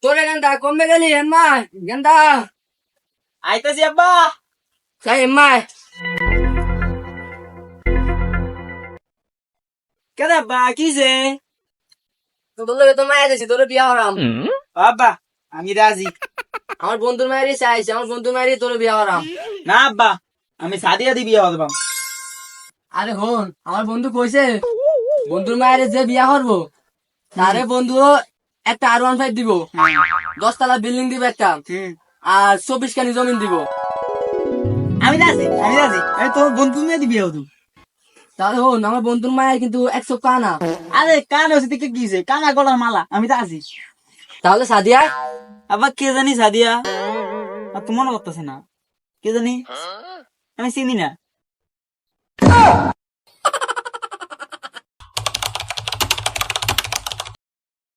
তোরে গেন্দা কমবে গেলি এম্মা গেন্দা আইতাছি আব্বা। তাই এম্মা কেন আব্বা কিছে? তো বললো তো মায়ের এসেছি তোরে বিয়া হরাম আব্বা আমি রাজি। আমার বন্ধুর মায়েরই চাইছে আমার বন্ধুর মায়েরই তোরে বিয়া হরাম না আব্বা আমি সাদিয়া দি বিয়ে হতাম। আরে হন আমার বন্ধু কইছে বন্ধুর মায়ের যে বিয়া করবো তারে বন্ধু একটা R15 দিব 10 তলা বিল্ডিং দিব একটা আর 24 কানি জমিন দিব আমি রাজি আমি রাজি। আমি তোর বন্ধু মেয়ে দি বিয়ে হতাম। তাহলে হন আমার বন্ধুর মায়ের কিন্তু 100 কানা আরে কান হচ্ছে দিকে কিছে কানা গলার মালা আমি রাজি। তাহলে সাদিয়া আব্বা কে জানি সাদিয়া আর তো মনে করতেছে না কে জানি আমি চিনি না।